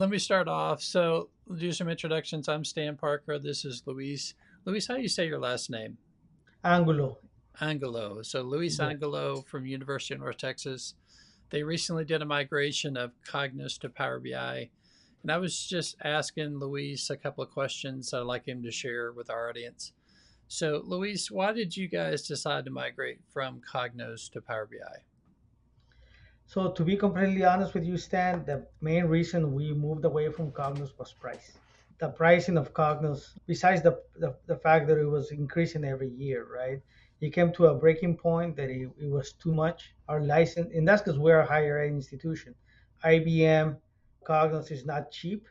Let me start off. So, do some introductions. I'm Stan Parker. This is Luis. Luis, how do you say your last name? Angulo. Angelo. So, Luis Yes. Angelo from University of North Texas. They recently did a migration of Cognos to Power BI. And I was just asking Luis a couple of questions I'd like him to share with our audience. So, Luis, why did you guys decide to migrate from Cognos to Power BI? So to be completely honest with you, Stan, the main reason we moved away from Cognos was price. The pricing of Cognos, besides the fact that it was increasing every year, right? It came to a breaking point that it was too much. Our license, and that's because we're a higher ed institution. IBM, Cognos is not cheap,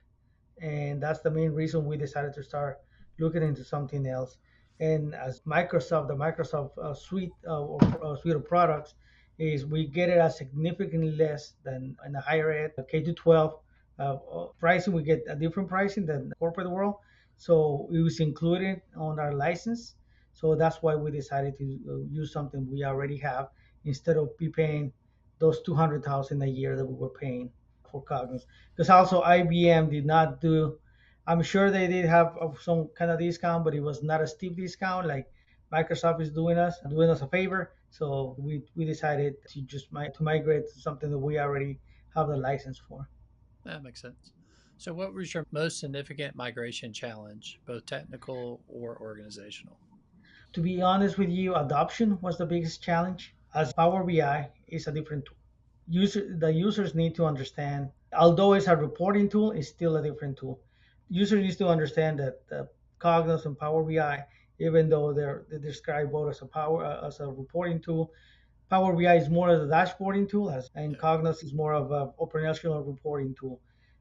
and that's the main reason we decided to start looking into something else. And as Microsoft, the Microsoft suite of products, is we get it at significantly less than in the higher ed, K to 12 pricing. We get a different pricing than the corporate world, so it was included on our license. So that's why we decided to use something we already have instead of be paying those 200,000 a year that we were paying for Cognos. Because also IBM did not do. I'm sure they did have some kind of discount, but it was not a steep discount like Microsoft is doing us a favor. So we decided to just to migrate to something that we already have the license for. That makes sense. So, what was your most significant migration challenge, both technical or organizational? To be honest with you, adoption was the biggest challenge, as Power BI is a different tool. The users need to understand, although it's a reporting tool, it's still a different tool. User needs to understand that Cognos and Power BI, even though they describe both as a reporting tool, Power BI is more of a dashboarding tool, and Yeah. Cognos is more of a operational reporting tool,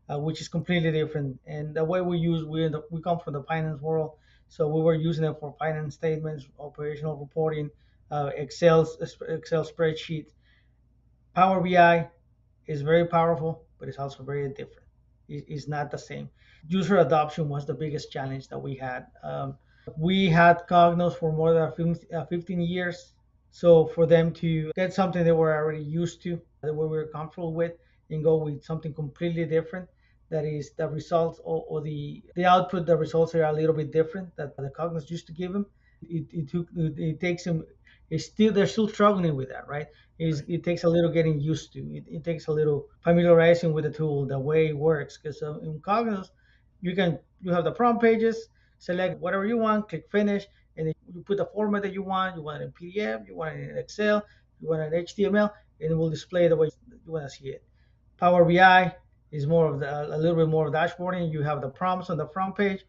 which is completely different. And the way we come from the finance world, so we were using it for finance statements, operational reporting, Excel spreadsheet. Power BI is very powerful, but it's also very different. It's not the same. User adoption was the biggest challenge that we had. We had Cognos for more than 15 years. So for them to get something they were already used to, that we were comfortable with, and go with something completely different, that is the results or the output, the results are a little bit different that the Cognos used to give them. It takes them. They're still struggling with that, right? Right. It takes a little getting used to. It takes a little familiarizing with the tool, the way it works. Because in Cognos, you have the prompt pages, select whatever you want, click finish, and then you put the format that you want. You want it in PDF, you want it in Excel, you want it in HTML, and it will display the way you want to see it. Power BI is a little bit more dashboarding. You have the prompts on the front page.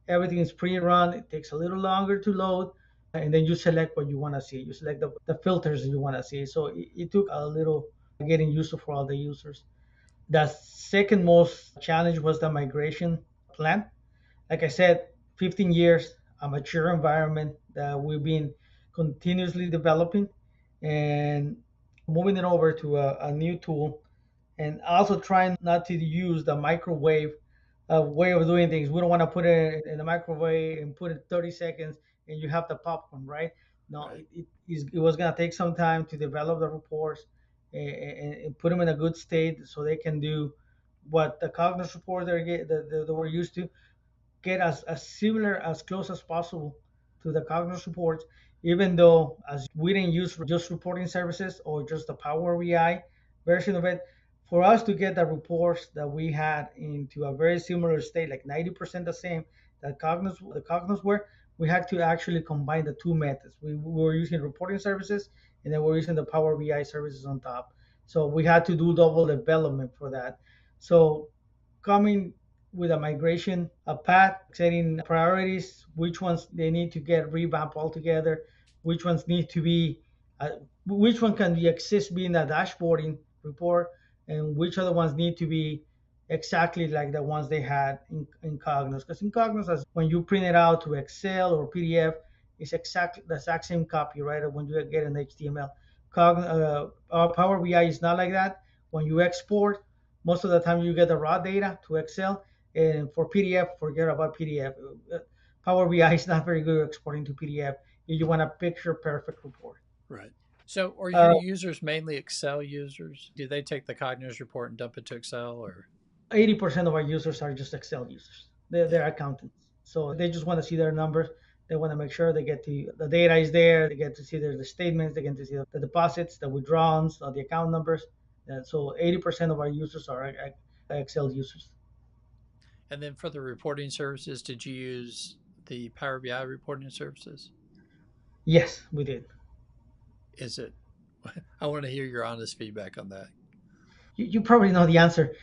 Everything is pre-run. It takes a little longer to load, and then you select what you want to see. You select the filters that you want to see. So it took a little getting used to for all the users. The second most challenge was the migration plan. Like I said, 15 years, a mature environment that we've been continuously developing and moving it over to a new tool, and also trying not to use the microwave way of doing things. We don't want to put it in the microwave and put it 30 seconds and you have the popcorn, right? No, Right. it was going to take some time to develop the reports and put them in a good state so they can do what the Cognos report that we're used to, get as similar, as close as possible to the Cognos reports, even though as we didn't use just reporting services or just the Power BI version of it, for us to get the reports that we had into a very similar state, like 90% the same that the Cognos were, we had to actually combine the two methods. We were using reporting services and then we're using the Power BI services on top. So we had to do double development for that. So coming with a migration, a path, setting priorities, which ones they need to get revamped altogether, which ones need to be, which one can be exist being a dashboarding report, and which other ones need to be exactly like the ones they had in Cognos. Because in Cognos, as when you print it out to Excel or PDF, it's exactly the exact same copy, right? When you get an HTML. Power BI is not like that. When you export, most of the time you get the raw data to Excel, and for PDF, forget about PDF. Power BI is not very good at exporting to PDF if you want a picture perfect report. Right. So, are Uh, your users mainly Excel users? Do they take the Cognos report and dump it to Excel, or? 80% of our users are just Excel users. Yeah. They're accountants. So they just want to see their numbers. They want to make sure they get to the data is there. They get to see the statements. They get to see the deposits, the withdrawals, the account numbers. And so 80% of our users are Excel users. And then for the reporting services, did you use the Power BI reporting services? Yes, we did. Is it? I want to hear your honest feedback on that. You probably know the answer.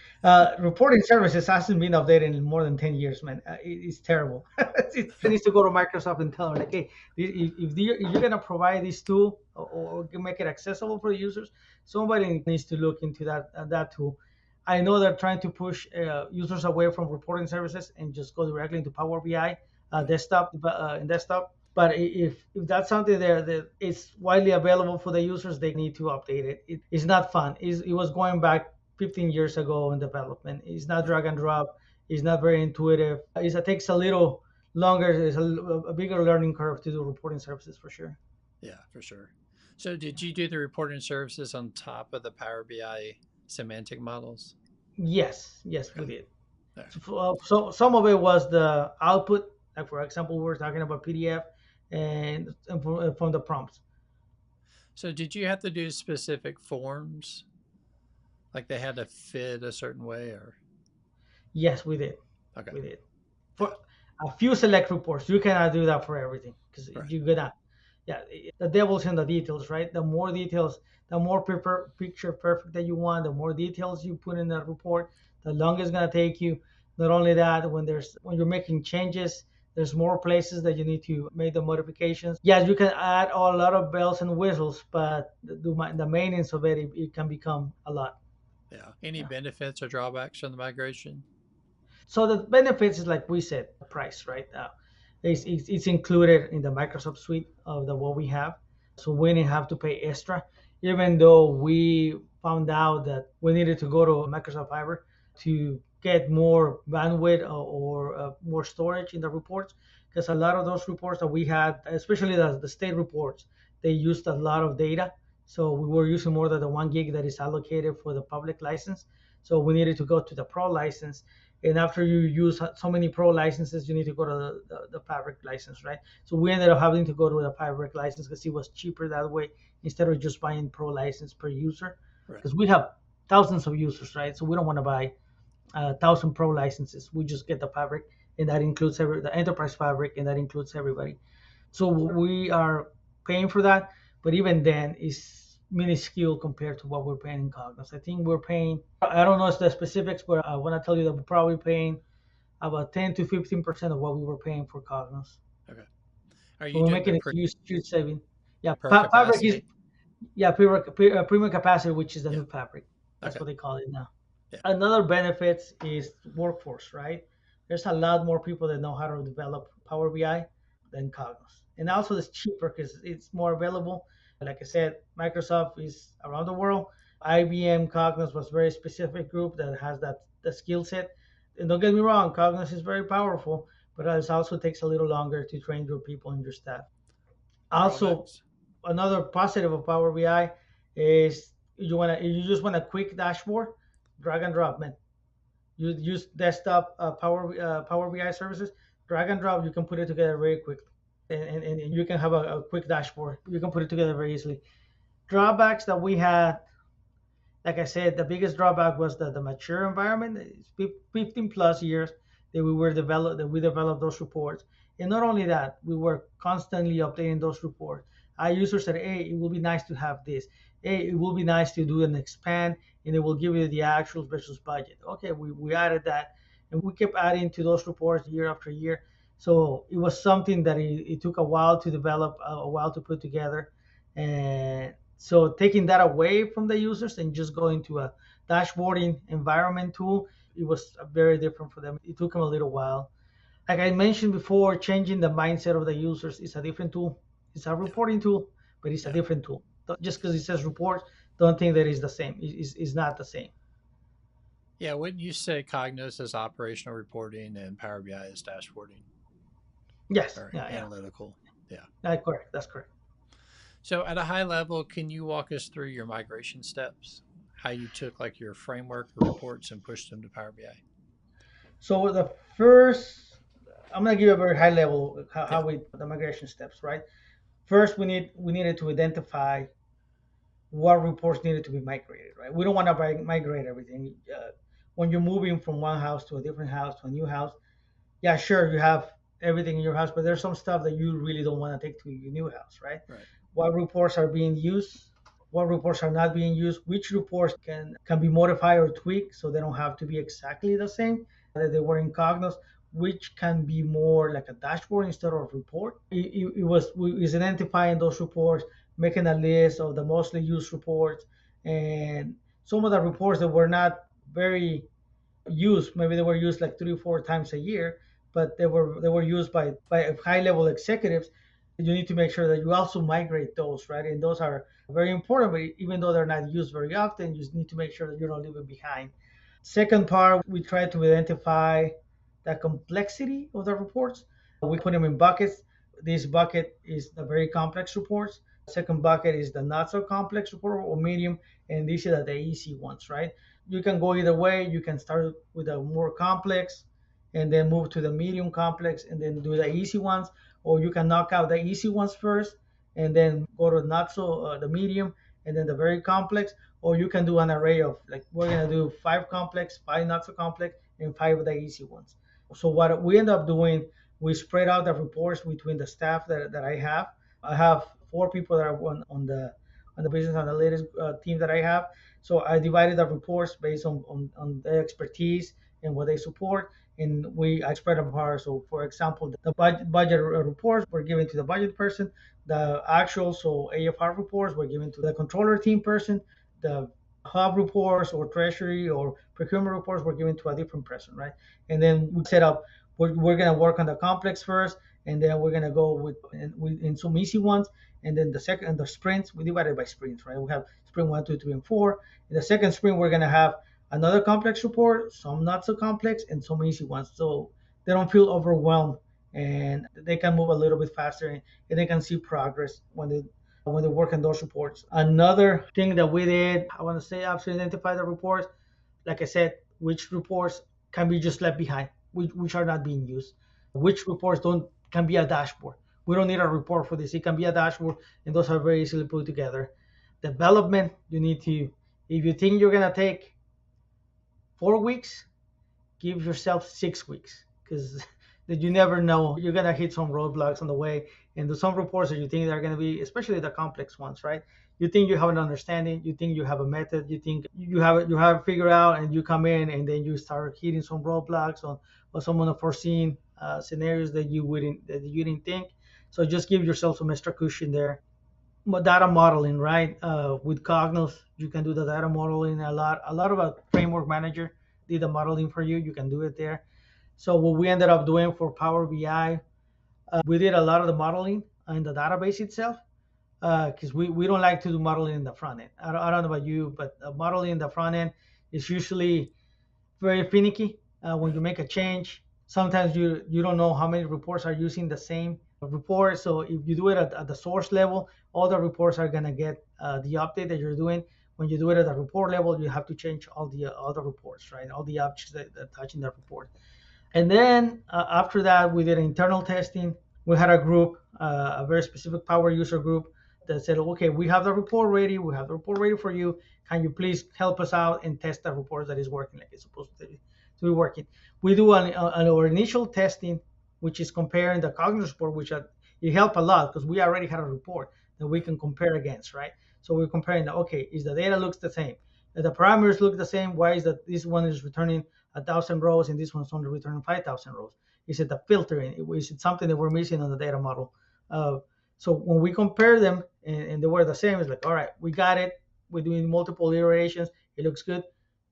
Reporting services hasn't been updated in more than 10 years, man. It's terrible. It needs to go to Microsoft and tell them, like, hey, if you're going to provide this tool or make it accessible for the users, somebody needs to look into that tool. I know they're trying to push users away from reporting services and just go directly into Power BI Yeah. desktop. But if that's something there that is widely available for the users, they need to update it. It's not fun. It was going back 15 years ago in development. It's not Yeah. drag and drop. It's not very intuitive. It takes a little longer. It's a bigger learning curve to do reporting services for sure. Yeah, for sure. So did you do the reporting services on top of the Power BI semantic models? Yes, we Okay. did. All right. So some of it was the output. Like for example, we were talking about PDF and from the prompts. So did you have to do specific forms? Like they had to fit a certain way or Yes, we did. okay. We did. Yeah. For a few select reports, you cannot do that for everything because Right. you're gonna, yeah, the devil's in the details, right? The more details, the more picture perfect that you want, the more details you put in the report, the longer it's gonna take you. Not only that, when you're making changes, there's more places that you need to make the modifications. Yes, you can add a lot of bells and whistles, but the maintenance of it can become a lot. Yeah. Any Yeah. benefits or drawbacks from the migration? So the benefits is like we said, the price, right? It's included in the Microsoft suite of the what we have, so we didn't have to pay extra, even though we found out that we needed to go to Microsoft Fiber to get more bandwidth or more storage in the reports, because a lot of those reports that we had, especially the state reports, they used a lot of data. So we were using more than the 1 gig that is allocated for the public license. So we needed to go to the pro license, and after you use so many pro licenses, you need to go to the Fabric license, right? So we ended up having to go to the Fabric license because it was cheaper that way instead of just buying pro license per user, Right. because we have thousands of users, right? So we don't want to buy 1,000 pro licenses. We just get the Fabric, and that includes the enterprise Fabric, and that includes everybody. So we are paying for that, but even then, it's minuscule compared to what we're paying in Cognos. I think we're paying, I don't know the specifics, but I want to tell you that we're probably paying about 10 to 15% of what we were paying for Cognos. Okay. Are So you we're doing the making a huge saving. Yeah, per Fabric is, capacity? yeah, premium capacity, which is the Yeah. new Fabric. That's Okay. what they call it now. Yeah. Another benefit is workforce, right? There's a lot more people that know how to develop Power BI than Cognos. And Yeah. also it's cheaper because it's more available. Like I said, Microsoft is around the world. IBM Cognos was a very specific group that has that the skill set. And don't get me wrong, Cognos is very powerful, but it also takes a little longer to train your people and your staff. Also, Drawbacks? another positive of Power BI is you just want a quick dashboard, drag and drop, man. You use desktop Power BI services, drag and drop. You can put it together very quickly, and you can have a quick dashboard. You can put it together very easily. Drawbacks that we had, like I said, the biggest drawback was the mature environment. It's 15 plus years that we developed those reports. And not only that, we were constantly updating those reports. Our users said, hey, it will be nice to have this. Hey, it will be nice to do an expand, and it will give you the actual versus budget. Okay, we added that, and we kept adding to those reports year after year. So it was something that it took a while to develop, a while to put together. And so taking that away from the users and just going to a dashboarding environment tool, it was very different for them. It took them a little while. Like I mentioned before, changing the mindset of the users is a different tool. It's a Yeah. reporting tool, but it's a Yeah. different tool. Just because it says report, don't think that it's the same. It's not the same. Yeah. Wouldn't you say Cognos is operational reporting and Power BI is dashboarding Yes, or yeah. analytical? Yeah. That's correct. That's correct. So, at a high level, can you walk us through your migration steps? how you took like your framework or reports and pushed them to Power BI. So the first, I'm gonna give you a very high level Yeah, how we the migration steps, right? First, we needed to identify what reports needed to be migrated, right? We don't want to migrate everything. When you're moving from one house to a different house to a new house, yeah, sure, you have everything in your house, but there's some stuff that you really don't want to take to your new house, right? right, What reports are being used, what reports are not being used, which reports can be modified or tweaked so they don't have to be exactly the same that they were in Cognos, which can be more like a dashboard instead of a report. It was identifying those reports, making a list of the mostly used reports, and some of the reports that were not very used. Maybe they were used like 3 or 4 times a year, but they were used by high level executives. You need to make sure that you also migrate those, right? And those are very important, but even though they're not used very often, you just need to make sure that you don't leave it behind. Second part, we try to identify the complexity of the reports. We put them in buckets. This bucket is the very complex reports. Second bucket is the not so complex report or medium, and these are the easy ones, right? You can go either way. You can start with a more complex and then move to the medium complex and then do the easy ones, or you can knock out the easy ones first and then go to not so the medium and then the very complex, or you can do an array of like we're gonna do five complex, five not so complex, and five of the easy ones. So what we end up doing, we spread out the reports between the staff that I have. I have four people that are on the business analytics team that I have. So I divided the reports based on their expertise and what they support, and I spread them apart. So for example, the budget reports were given to the budget person, the actual so AFR reports were given to the controller team person, the hub reports or treasury or procurement reports were given to a different person, right? And then we set up, we're going to work on the complex first, and then we're going to go in some easy ones. And then the second, and the sprints, we divide it by sprints, right? We have sprint 1, 2, 3, and 4. In the second sprint, we're going to have another complex report, some not so complex, and some easy ones. So they don't feel overwhelmed and they can move a little bit faster and they can see progress when they work on those reports. Another thing that we did, I want to say, after identify the reports, like I said, which reports can be just left behind, which are not being used, which reports don't can be a dashboard. We don't need a report for this. It can be a dashboard, and those are very easily put together. Development, you need to, if you think you're gonna take 4 weeks, give yourself 6 weeks because that you never know. You're gonna hit some roadblocks on the way, and there's some reports that you think are gonna be, especially the complex ones, right? You think you have an understanding, you think you have a method, you think you have it figured out, and you come in and then you start hitting some roadblocks or some unforeseen scenarios that you didn't think. So just give yourself some extra cushion there. Data modeling, right? With Cognos, you can do the data modeling a lot. A lot of a framework manager did the modeling for you. You can do it there. So what we ended up doing for Power BI, we did a lot of the modeling in the database itself because we don't like to do modeling in the front end. I don't know about you, but modeling in the front end is usually very finicky. When you make a change, sometimes you don't know how many reports are using the same report. So if you do it at the source level, all the reports are gonna get the update that you're doing. When you do it at the report level, you have to change all the reports, right? All the objects that touch in the report. And then after that, we did internal testing. We had a group, a very specific power user group that said, okay, we have the report ready. We have the report ready for you. Can you please help us out and test the report that is working like it's supposed to be working? We do our initial testing, which is comparing the Cognos report, which it helped a lot because we already had a report that we can compare against, right? So we're comparing that, okay, is the data looks the same? If the parameters look the same, why is that this one is returning 1,000 rows and this one's only returning 5,000 rows? Is it the filtering? Is it something that we're missing on the data model? So when we compare them and they were the same, it's like, all right, we got it. We're doing multiple iterations. It looks good.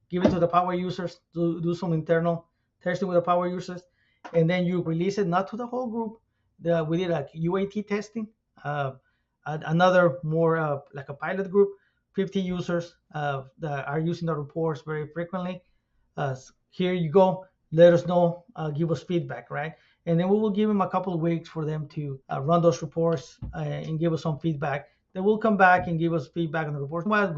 Give it to the power users, do some internal testing with the power users, and then you release it not to the whole group. We did like UAT testing. Uh, Another more like a pilot group, 50 users that are using the reports very frequently. Here you go. Let us know. Give us feedback, right? And then we will give them a couple of weeks for them to run those reports and give us some feedback. They will come back and give us feedback on the reports. Well,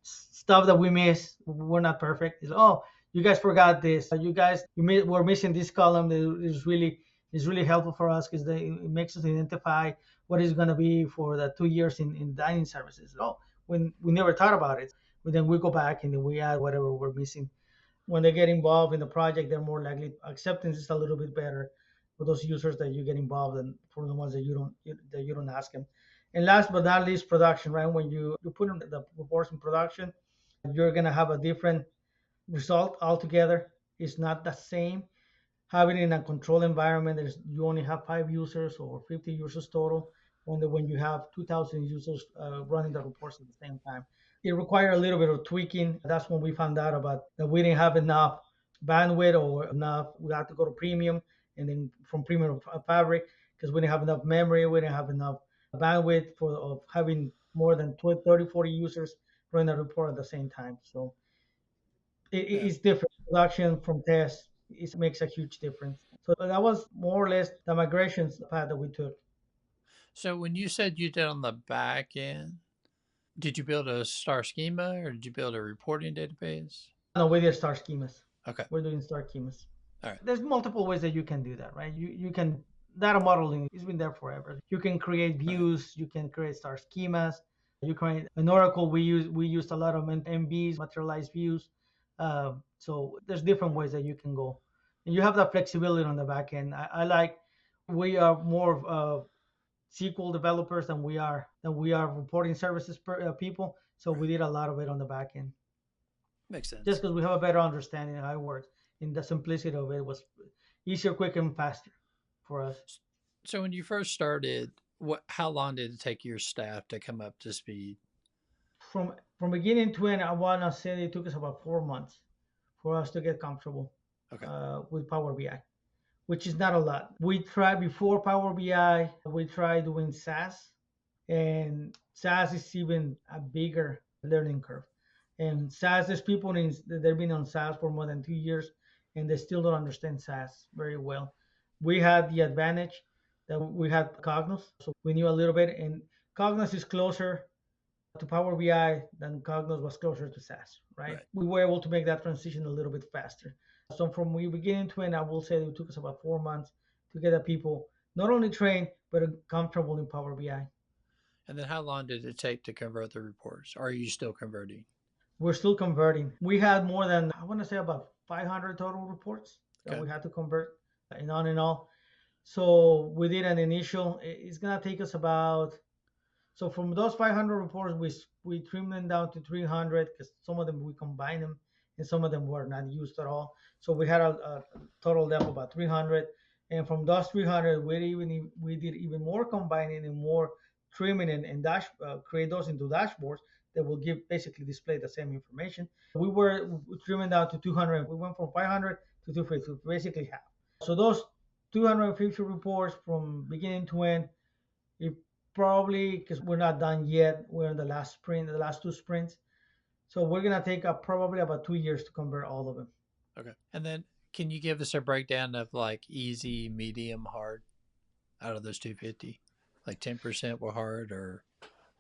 stuff that we miss. We're not perfect. Is, oh, you guys forgot this. You guys were missing this column. That is really helpful for us because it makes us identify what is going to be for the 2 years in dining services. Oh, when we never thought about it. But then we go back and then we add whatever we're missing. When they get involved in the project, they're more likely acceptance is a little bit better for those users that you get involved and for the ones that you don't ask them. And last but not least, production. Right when you put in the reports in production, you're gonna have a different result altogether. It's not the same having in a controlled environment. You only have 5 users or 50 users total. When you have 2,000 users running the reports at the same time, it required a little bit of tweaking. That's when we found out about that we didn't have enough bandwidth or enough. We had to go to premium, and then from premium to fabric because we didn't have enough memory. We didn't have enough bandwidth for of having more than 20, 30, 40 users running a report at the same time. So Yeah. it's different. Production from test it makes a huge difference. So that was more or less the migrations path that we took. So when you said you did on the back end, did you build a star schema or did you build a reporting database? No, we did star schemas. Okay. We're doing star schemas. All right. There's multiple ways that you can do that, right? You can data modeling has been there forever. You can create Right. views. You can create star schemas. You create in Oracle. We used a lot of MVs, materialized views. So there's different ways that you can go, and you have that flexibility on the back end. I like we are more SQL developers than we are reporting services people. So we Right. did a lot of it on the back end, Makes just sense. because we have a better understanding of how it works. And the simplicity of it was easier, quicker, and faster for us. So when you first started, how long did it take your staff to come up to speed? From beginning to end, I wanna say it took us about 4 months for us to get comfortable Okay. with Power BI, which is not a lot. We tried before Power BI. We tried doing SAS, and SaaS is even a bigger learning curve. And SaaS, there's people they've been on SaaS for more than 2 years, and they still don't understand SaaS very well. We had the advantage that we had Cognos, so we knew a little bit, and Cognos is closer to Power BI than Cognos was closer to SaaS, right? Right. We were able to make that transition a little bit faster. So from we beginning to end, I will say it took us about 4 months to get the people not only trained but comfortable in Power BI. And then how long did it take to convert the reports? Are you still converting? We're still converting. We had more than I want to say about 500 total reports that Okay. we had to convert, and on and all. So we did an initial. It's gonna take us about so from those 500 reports, we trimmed them down to 300 because some of them we combined them and some of them were not used at all. So we had a total depth of about 300, and from those 300, we did even more combining and more trimming and create those into dashboards that will give basically display the same information. We were trimming down to 200. We went from 500 to 250, basically half. So those 250 reports from beginning to end it probably because we're not done yet. We're in the last sprint, the last two sprints. So we're gonna take probably about 2 years to convert all of them. Okay. And then can you give us a breakdown of like easy, medium, hard out of those 250? Like 10% were hard or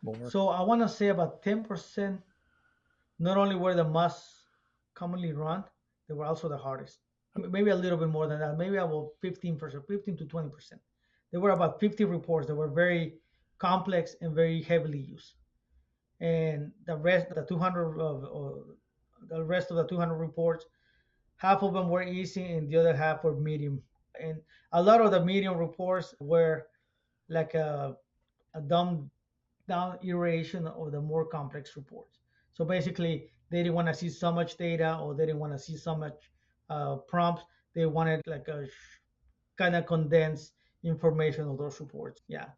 more? So I want to say about 10% not only were the most commonly run, they were also the hardest. Okay. Maybe a little bit more than that. Maybe about 15%, 15 to 20%. There were about 50 reports that were very complex and very heavily used. And the rest, the rest of the 200 reports, half of them were easy and the other half were medium. And a lot of the medium reports were like a dumbed down iteration of the more complex reports. So basically, they didn't want to see so much data or they didn't want to see so much prompts. They wanted like a kind of condensed information of those reports. Yeah.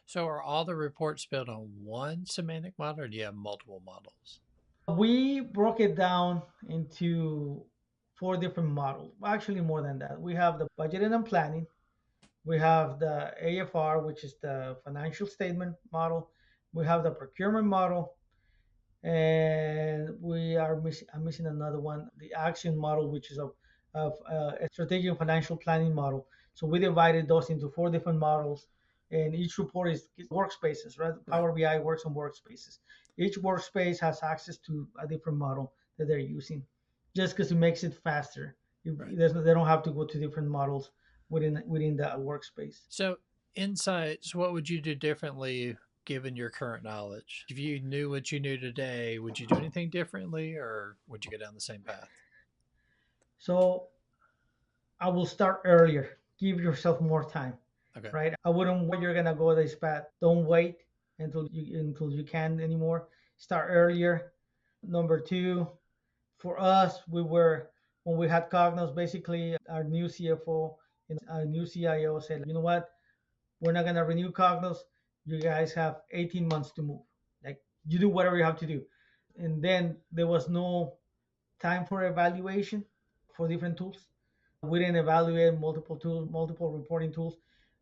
So are all the reports built on one semantic model or do you have multiple models? We broke it down into 4 different models. Actually, more than that. We have the budgeting and planning. We have the AFR, which is the financial statement model. We have the procurement model, and I'm missing another one, the action model, which is a strategic financial planning model. So we divided those into 4 different models, and each report is workspaces, right? Right. Power BI works on workspaces. Each workspace has access to a different model that they're using, just because it makes it faster. Right. They don't have to go to different models within that workspace. So, insights, what would you do differently given your current knowledge? If you knew what you knew today, would you do anything differently or would you go down the same path? So I will start earlier. Give yourself more time, Okay. right? I wouldn't wait. You're gonna go this path. Don't wait until you can't anymore. Start earlier. Number two, for us, we were when we had Cognos. Basically, our new CFO and our new CIO said, you know what? We're not gonna renew Cognos. You guys have 18 months to move. Like you do whatever you have to do. And then there was no time for evaluation for different tools. We didn't evaluate multiple tools, multiple reporting tools,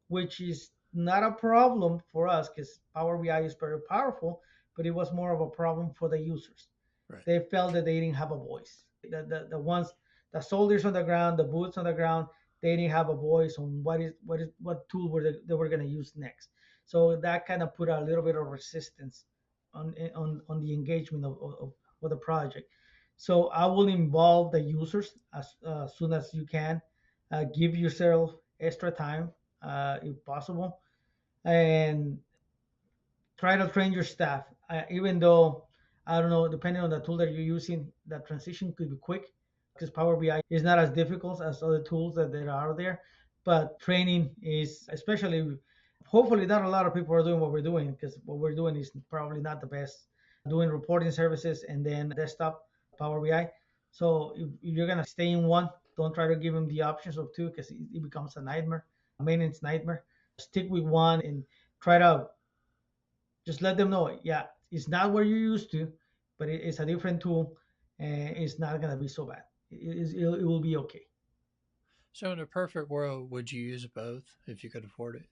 which is not a problem for us because Power BI is very powerful, but it was more of a problem for the users. Right. They felt that they didn't have a voice. The ones, the soldiers on the ground, the boots on the ground, they didn't have a voice on what tool they were going to use next. So that kind of put a little bit of resistance on the engagement of the project. So I will involve the users as soon as you can. Give yourself extra time if possible, and try to train your staff. Even though I don't know, depending on the tool that you're using, that transition could be quick because Power BI is not as difficult as other tools that there are there. But training is, especially, hopefully, not a lot of people are doing what we're doing because what we're doing is probably not the best. Doing reporting services and then desktop Power BI. So if you're gonna stay in one, don't try to give them the options of two because it becomes a nightmare, a maintenance nightmare. Stick with one and try to just let them know, yeah, it's not where you used to, but it's a different tool and it's not going to be so bad. It will be okay. So, in a perfect world, would you use both if you could afford it?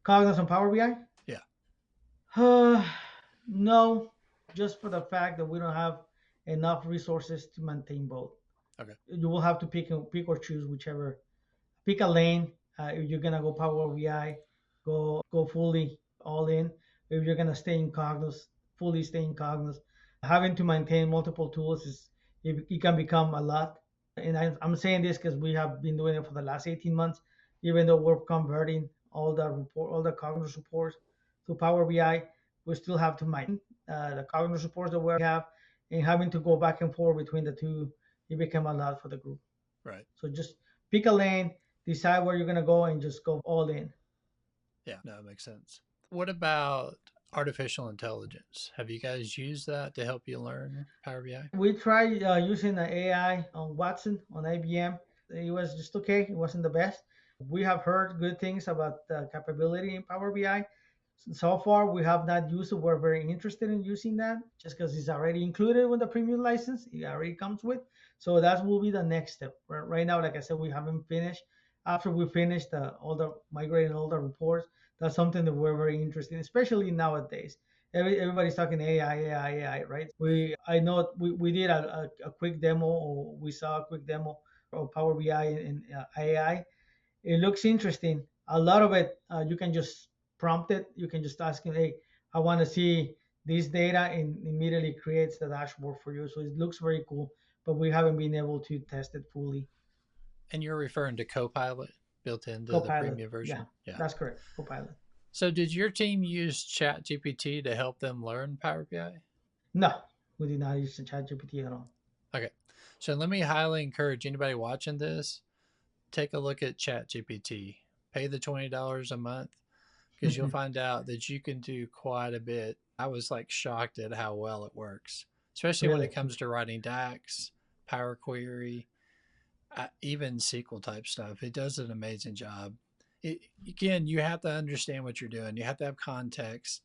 Cognos and Power BI? Yeah. No, just for the fact that we don't have enough resources to maintain both. Okay. You will have to pick or choose whichever. Pick a lane. If you're gonna go Power BI, go fully all in. If you're gonna stay in Cognos, fully stay in Cognos. Having to maintain multiple tools it can become a lot. And I'm saying this because we have been doing it for the last 18 months. Even though we're converting all the Cognos reports to Power BI, we still have to maintain the Cognos reports that we have, and having to go back and forth between the two, it became a lot for the group. Right. So just pick a lane, decide where you're gonna go, and just go all in. Yeah. No, it makes sense. What about artificial intelligence? Have you guys used that to help you learn Power BI? We tried using the AI on Watson on IBM. It was just okay. It wasn't the best. We have heard good things about the capability in Power BI. So far, we have not used it. We're very interested in using that just because it's already included with the premium license. It already comes with. So that will be the next step. Right now, like I said, we haven't finished. After we finish all the migrating all the reports, that's something that we're very interested in, especially nowadays. Everybody's talking AI, AI, AI, right? Right. I know we did a quick demo, or we saw a quick demo of Power BI and AI. It looks interesting. A lot of it, you can just prompt it. You can just ask him, hey, I want to see this data, and immediately creates the dashboard for you. So it looks very cool, but we haven't been able to test it fully. And you're referring to Copilot built into the Copilot, premium yeah, version? Yeah. that's correct. Copilot. So, did your team use ChatGPT to help them learn Power BI? No, we did not use the ChatGPT at all. Okay. So, let me highly encourage anybody watching this, take a look at ChatGPT. Pay the $20 a month because you'll find out that you can do quite a bit. I was like shocked at how well it works, especially when Really? it comes to writing DAX, Power Query, even SQL type stuff. It does an amazing job. Again, you have to understand what you're doing. You have to have context,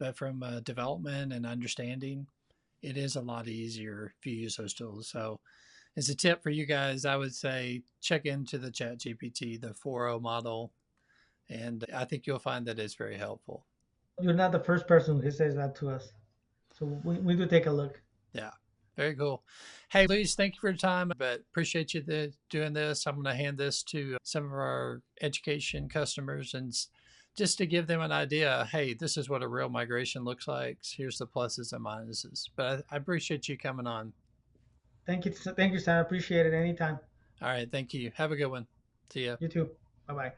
but from development and understanding, it is a lot easier if you use those tools. So, as a tip for you guys, I would say check into the Chat GPT, the 4.0 model, and I think you'll find that it's very helpful. You're not the first person who says that to us. So we do take a look. Yeah, very cool. Hey, Luis, thank you for your time, but appreciate you doing this. I'm going to hand this to some of our education customers and just to give them an idea. Hey, this is what a real migration looks like. Here's the pluses and minuses. But I appreciate you coming on. Thank you, Stan. I appreciate it anytime. All right, thank you. Have a good one. See ya. You too. Bye bye.